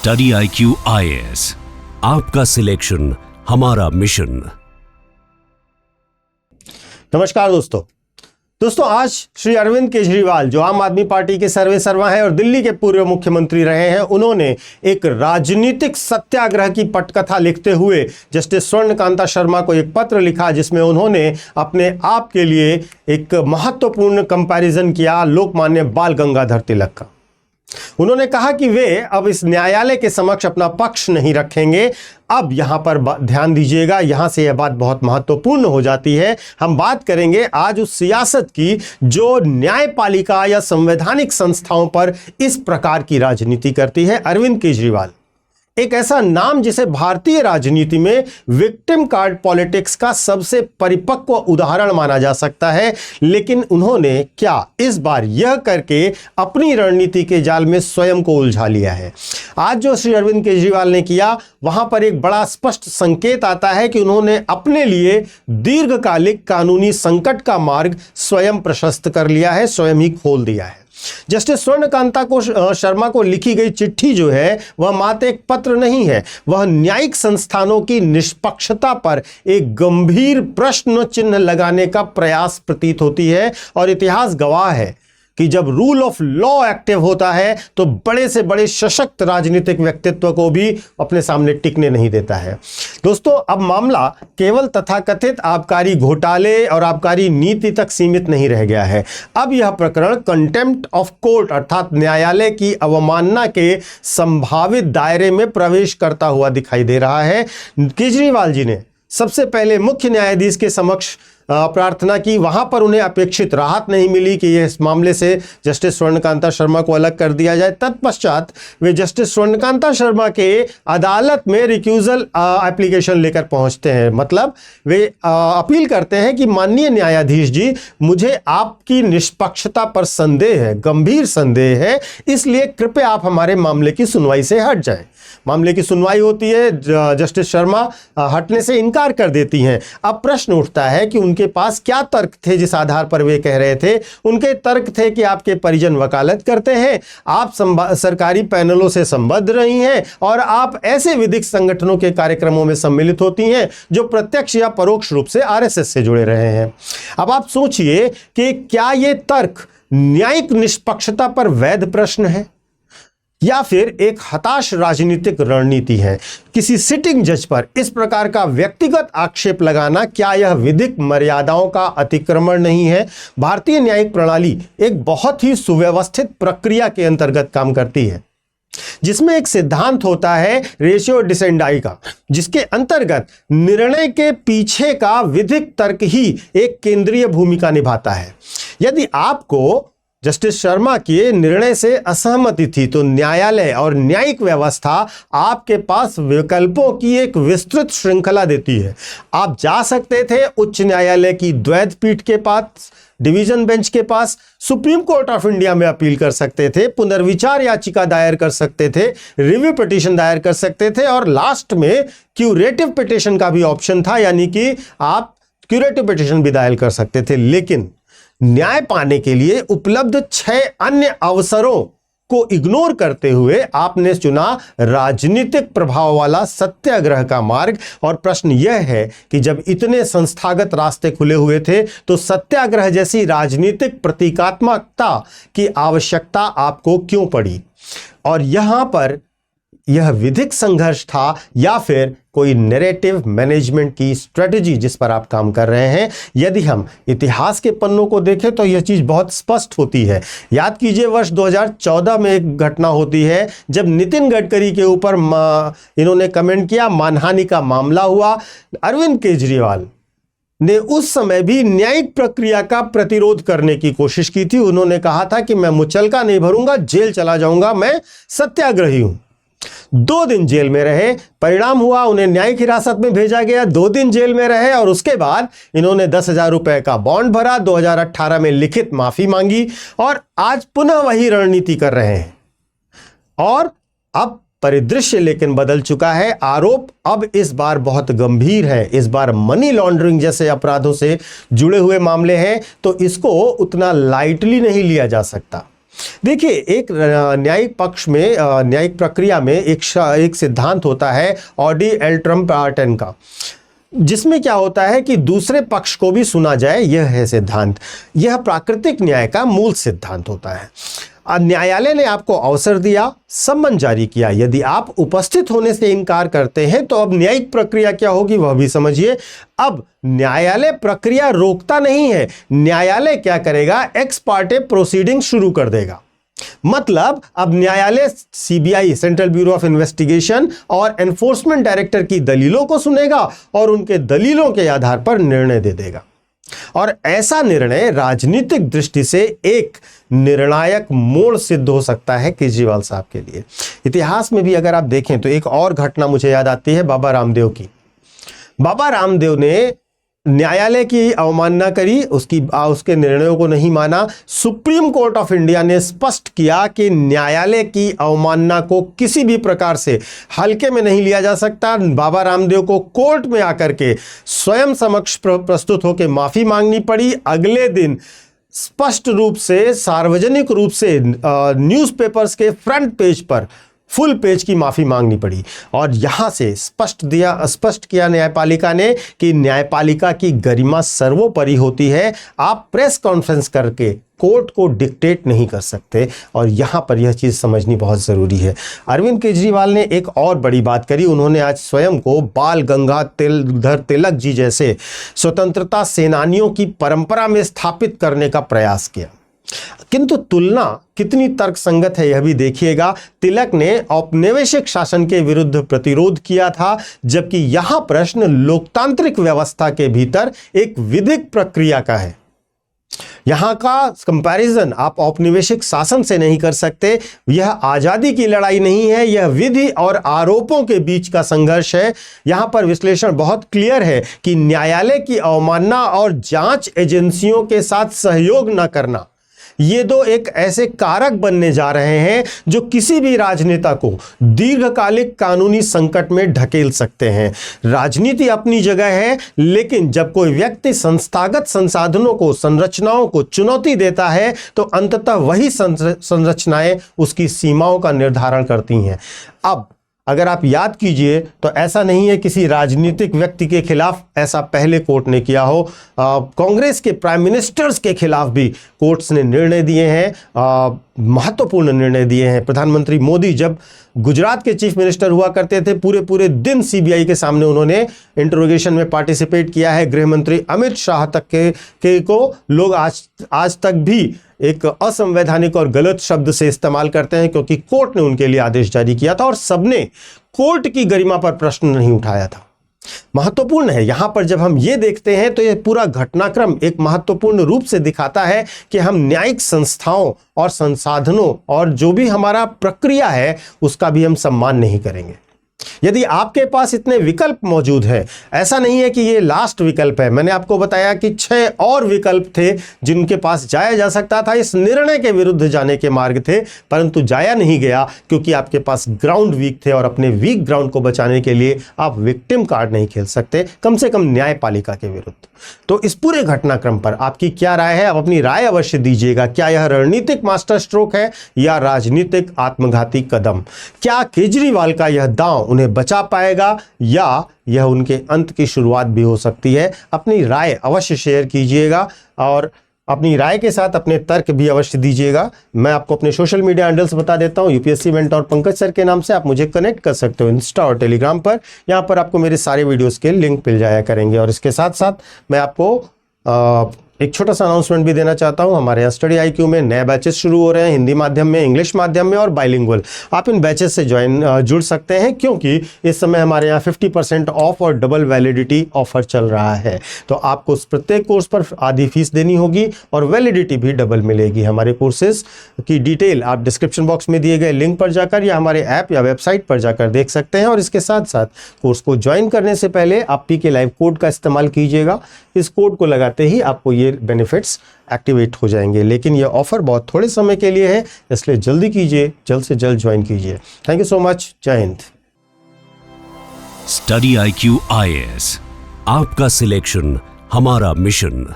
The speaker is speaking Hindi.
स्टडी IQ IAS, आपका सिलेक्शन हमारा मिशन। नमस्कार दोस्तों, आज श्री अरविंद केजरीवाल जो आम आदमी पार्टी के सर्वेसर्वा हैं और दिल्ली के पूर्व मुख्यमंत्री रहे हैं, उन्होंने एक राजनीतिक सत्याग्रह की पटकथा लिखते हुए जस्टिस स्वर्णकांता शर्मा को एक पत्र लिखा, जिसमें उन्होंने अपने आप के लिए एक महत्वपूर्ण कंपैरिजन किया लोकमान्य बाल गंगाधर तिलक का। उन्होंने कहा कि वे अब इस न्यायालय के समक्ष अपना पक्ष नहीं रखेंगे। अब यहां पर ध्यान दीजिएगा, यहां से यह बात बहुत महत्वपूर्ण हो जाती है। हम बात करेंगे आज उस सियासत की जो न्यायपालिका या संवैधानिक संस्थाओं पर इस प्रकार की राजनीति करती है। अरविंद केजरीवाल एक ऐसा नाम जिसे भारतीय राजनीति में विक्टिम कार्ड पॉलिटिक्स का सबसे परिपक्व उदाहरण माना जा सकता है, लेकिन उन्होंने क्या इस बार यह करके अपनी रणनीति के जाल में स्वयं को उलझा लिया है। आज जो श्री अरविंद केजरीवाल ने किया, वहां पर एक बड़ा स्पष्ट संकेत आता है कि उन्होंने अपने लिए दीर्घकालिक कानूनी संकट का मार्ग स्वयं प्रशस्त कर लिया है, स्वयं ही खोल दिया है। जस्टिस स्वर्णकांता को शर्मा को लिखी गई चिट्ठी जो है वह मात्र एक पत्र नहीं है, वह न्यायिक संस्थानों की निष्पक्षता पर एक गंभीर प्रश्न चिन्ह लगाने का प्रयास प्रतीत होती है। और इतिहास गवाह है कि जब रूल ऑफ लॉ एक्टिव होता है तो बड़े से बड़े सशक्त राजनीतिक व्यक्तित्व को भी अपने सामने टिकने नहीं देता है। दोस्तों, अब मामला केवल तथाकथित आबकारी घोटाले और आबकारी नीति तक सीमित नहीं रह गया है। अब यह प्रकरण कंटेम्प्ट ऑफ कोर्ट अर्थात न्यायालय की अवमानना के संभावित दायरे में प्रवेश करता हुआ दिखाई दे रहा है। केजरीवाल जी ने सबसे पहले मुख्य न्यायाधीश के समक्ष प्रार्थना की, वहां पर उन्हें अपेक्षित राहत नहीं मिली कि इस मामले से जस्टिस स्वर्णकांता शर्मा को अलग कर दिया जाए। तत्पश्चात वे जस्टिस स्वर्णकांता शर्मा के अदालत में रिक्यूजल एप्लीकेशन लेकर पहुंचते हैं। मतलब वे अपील करते हैं कि माननीय न्यायाधीश जी, मुझे आपकी निष्पक्षता पर संदेह है, गंभीर संदेह है, इसलिए कृपया आप हमारे मामले की सुनवाई से हट जाएं। मामले की सुनवाई होती है, जस्टिस शर्मा हटने से इनकार कर देती हैं। अब प्रश्न उठता है कि उनके पास क्या तर्क थे जिस आधार पर वे कह रहे थे। उनके तर्क थे कि आपके परिजन वकालत करते हैं, आप सरकारी पैनलों से संबद्ध रही हैं और आप ऐसे विधिक संगठनों के कार्यक्रमों में सम्मिलित होती हैं जो प्रत्यक्ष या परोक्ष रूप से RSS से जुड़े रहे हैं। अब आप सोचिए कि क्या ये तर्क न्यायिक निष्पक्षता पर वैध प्रश्न है या फिर एक हताश राजनीतिक रणनीति है। किसी सिटिंग जज पर इस प्रकार का व्यक्तिगत आक्षेप लगाना, क्या यह विधिक मर्यादाओं का अतिक्रमण नहीं है? भारतीय न्यायिक प्रणाली एक बहुत ही सुव्यवस्थित प्रक्रिया के अंतर्गत काम करती है, जिसमें एक सिद्धांत होता है रेशियो डिसेंडाई का, जिसके अंतर्गत निर्णय के पीछे का विधिक तर्क ही एक केंद्रीय भूमिका निभाता है। यदि आपको जस्टिस शर्मा के निर्णय से असहमति थी तो न्यायालय और न्यायिक व्यवस्था आपके पास विकल्पों की एक विस्तृत श्रृंखला देती है। आप जा सकते थे उच्च न्यायालय की द्वैध पीठ के पास, डिवीजन बेंच के पास, सुप्रीम कोर्ट ऑफ इंडिया में अपील कर सकते थे, पुनर्विचार याचिका दायर कर सकते थे, रिव्यू पिटीशन दायर कर सकते थे और लास्ट में क्यूरेटिव पिटीशन का भी ऑप्शन था, यानी कि आप क्यूरेटिव पिटीशन भी दायर कर सकते थे। लेकिन न्याय पाने के लिए उपलब्ध 6 अन्य अवसरों को इग्नोर करते हुए आपने चुना राजनीतिक प्रभाव वाला सत्याग्रह का मार्ग। और प्रश्न यह है कि जब इतने संस्थागत रास्ते खुले हुए थे तो सत्याग्रह जैसी राजनीतिक प्रतीकात्मकता की आवश्यकता आपको क्यों पड़ी? और यहां पर यह विधिक संघर्ष था या फिर कोई नैरेटिव मैनेजमेंट की स्ट्रेटजी जिस पर आप काम कर रहे हैं? यदि हम इतिहास के पन्नों को देखें तो यह चीज बहुत स्पष्ट होती है। याद कीजिए, वर्ष 2014 में एक घटना होती है जब नितिन गडकरी के ऊपर इन्होंने कमेंट किया, मानहानि का मामला हुआ। अरविंद केजरीवाल ने उस समय भी न्यायिक प्रक्रिया का प्रतिरोध करने की कोशिश की थी। उन्होंने कहा था कि मैं मुचलका नहीं भरूंगा, जेल चला जाऊंगा, मैं सत्याग्रही हूं। 2 दिन जेल में रहे, परिणाम हुआ उन्हें न्यायिक हिरासत में भेजा गया, 2 दिन जेल में रहे और उसके बाद इन्होंने 10,000 रुपए का बॉन्ड भरा, 2018 में लिखित माफी मांगी और आज पुनः वही रणनीति कर रहे हैं। और अब परिदृश्य लेकिन बदल चुका है। आरोप अब इस बार बहुत गंभीर है, इस बार मनी लॉन्ड्रिंग जैसे अपराधों से जुड़े हुए मामले हैं, तो इसको उतना लाइटली नहीं लिया जा सकता। देखिए, एक न्यायिक पक्ष में, न्यायिक प्रक्रिया में एक सिद्धांत होता है ऑडी एल्ट्रम पार्टन का, जिसमें क्या होता है कि दूसरे पक्ष को भी सुना जाए। यह है सिद्धांत, यह प्राकृतिक न्याय का मूल सिद्धांत होता है। न्यायालय ने आपको अवसर दिया, सम्मन जारी किया, यदि आप उपस्थित होने से इनकार करते हैं तो अब न्यायिक प्रक्रिया क्या होगी वह भी समझिए। अब न्यायालय प्रक्रिया रोकता नहीं है, न्यायालय क्या करेगा, एक्स पार्टे प्रोसीडिंग शुरू कर देगा। मतलब अब न्यायालय CBI, central bureau of investigation और एनफोर्समेंट डायरेक्टर की दलीलों को सुनेगा और उनके दलीलों के आधार पर निर्णय दे देगा। और ऐसा निर्णय राजनीतिक दृष्टि से एक निर्णायक मोड़ सिद्ध हो सकता है केजरीवाल साहब के लिए। इतिहास में भी अगर आप देखें तो एक और घटना मुझे याद आती है बाबा रामदेव की। बाबा रामदेव ने न्यायालय की अवमानना करी, उसके निर्णयों को नहीं माना। सुप्रीम कोर्ट ऑफ इंडिया ने स्पष्ट किया कि न्यायालय की अवमानना को किसी भी प्रकार से हल्के में नहीं लिया जा सकता। बाबा रामदेव को कोर्ट में आकर के स्वयं समक्ष प्रस्तुत होकर माफी मांगनी पड़ी। अगले दिन स्पष्ट रूप से, सार्वजनिक रूप से न्यूज़पेपर्स के फ्रंट पेज पर फुल पेज की माफी मांगनी पड़ी। और यहां से स्पष्ट किया न्यायपालिका ने कि न्यायपालिका की गरिमा सर्वोपरि होती है। आप प्रेस कॉन्फ्रेंस करके कोर्ट को डिक्टेट नहीं कर सकते, और यहां पर यह चीज समझनी बहुत जरूरी है। अरविंद केजरीवाल ने एक और बड़ी बात करी। उन्होंने आज स्वयं को बाल गंगाधर तिलक जी जैसे स्वतंत्रता सेनानियों की परंपरा में स्थापित करने का प्रयास किया, किंतु तुलना कितनी तर्कसंगत है यह भी देखिएगा। तिलक ने औपनिवेशिक शासन के विरुद्ध प्रतिरोध किया था, जबकि यहां प्रश्न लोकतांत्रिक व्यवस्था के भीतर एक विधिक प्रक्रिया का है। यहां का कंपैरिजन आप औपनिवेशिक शासन से नहीं कर सकते। यह आजादी की लड़ाई नहीं है, यह विधि और आरोपों के बीच का संघर्ष है। यहां पर विश्लेषण बहुत क्लियर है कि न्यायालय की अवमानना और जांच एजेंसियों के साथ सहयोग न करना, ये दो एक ऐसे कारक बनने जा रहे हैं जो किसी भी राजनेता को दीर्घकालिक कानूनी संकट में ढकेल सकते हैं। राजनीति अपनी जगह है, लेकिन जब कोई व्यक्ति संस्थागत संसाधनों को, संरचनाओं को चुनौती देता है तो अंततः वही संरचनाएं उसकी सीमाओं का निर्धारण करती हैं। अब अगर आप याद कीजिए तो ऐसा नहीं है किसी राजनीतिक व्यक्ति के खिलाफ ऐसा पहले कोर्ट ने किया हो। कांग्रेस के प्राइम मिनिस्टर्स के खिलाफ भी कोर्ट्स ने निर्णय दिए हैं, महत्वपूर्ण निर्णय दिए हैं। प्रधानमंत्री मोदी जब गुजरात के चीफ मिनिस्टर हुआ करते थे, पूरे दिन सीबीआई के सामने उन्होंने इंटरोगेशन में पार्टिसिपेट किया है। गृह मंत्री अमित शाह तक के को लोग आज तक भी एक असंवैधानिक और गलत शब्द से इस्तेमाल करते हैं, क्योंकि कोर्ट ने उनके लिए आदेश जारी किया था और सबने कोर्ट की गरिमा पर प्रश्न नहीं उठाया था। महत्वपूर्ण है यहां पर जब हम ये देखते हैं तो यह पूरा घटनाक्रम एक महत्वपूर्ण रूप से दिखाता है कि हम न्यायिक संस्थाओं और संसाधनों और जो भी हमारा प्रक्रिया है उसका भी हम सम्मान नहीं करेंगे। यदि आपके पास इतने विकल्प मौजूद हैं, ऐसा नहीं है कि ये लास्ट विकल्प है। मैंने आपको बताया कि 6 और विकल्प थे जिनके पास जाया जा सकता था, इस निर्णय के विरुद्ध जाने के मार्ग थे, परंतु जाया नहीं गया क्योंकि आपके पास ग्राउंड वीक थे और अपने वीक ग्राउंड को बचाने के लिए आप विक्टिम कार्ड नहीं खेल सकते, कम से कम न्यायपालिका के विरुद्ध। तो इस पूरे घटनाक्रम पर आपकी क्या राय है? आप अपनी राय अवश्य दीजिएगा। क्या यह रणनीतिक मास्टर स्ट्रोक है या राजनीतिक आत्मघाती कदम? क्या केजरीवाल का यह दांव उन्हें बचा पाएगा या यह उनके अंत की शुरुआत भी हो सकती है? अपनी राय अवश्य शेयर कीजिएगा और अपनी राय के साथ अपने तर्क भी अवश्य दीजिएगा। मैं आपको अपने सोशल मीडिया हैंडल्स बता देता हूं। यूपीएससी मेंटोर पंकज सर के नाम से आप मुझे कनेक्ट कर सकते हो इंस्टा और टेलीग्राम पर। यहां पर आपको मेरे सारे वीडियोस के लिंक मिल जाया करेंगे। और इसके साथ साथ मैं आपको एक छोटा सा अनाउंसमेंट भी देना चाहता हूं। हमारे यहाँ स्टडी IQ में नए बैचेस शुरू हो रहे हैं, हिंदी माध्यम में, इंग्लिश माध्यम में और बाइलिंगुअल। आप इन बैचेस से जुड़ सकते हैं क्योंकि इस समय हमारे यहाँ 50% ऑफ और डबल वैलिडिटी ऑफर चल रहा है। तो आपको प्रत्येक कोर्स पर आधी फीस देनी होगी और वैलिडिटी भी डबल मिलेगी। हमारे कोर्सेज की डिटेल आप डिस्क्रिप्शन बॉक्स में दिए गए लिंक पर जाकर या हमारे ऐप या वेबसाइट पर जाकर देख सकते हैं। और इसके साथ साथ कोर्स को ज्वाइन करने से पहले आप PK लाइव कोड का इस्तेमाल कीजिएगा। इस कोड को लगाते ही आपको ये बेनिफिट्स एक्टिवेट हो जाएंगे, लेकिन ये ऑफर बहुत थोड़े समय के लिए है, इसलिए जल्दी कीजिए, जल्द से जल्द ज्वाइन कीजिए। Thank you so much. जय हिंद। स्टडी IQ IAS, आपका सिलेक्शन हमारा मिशन।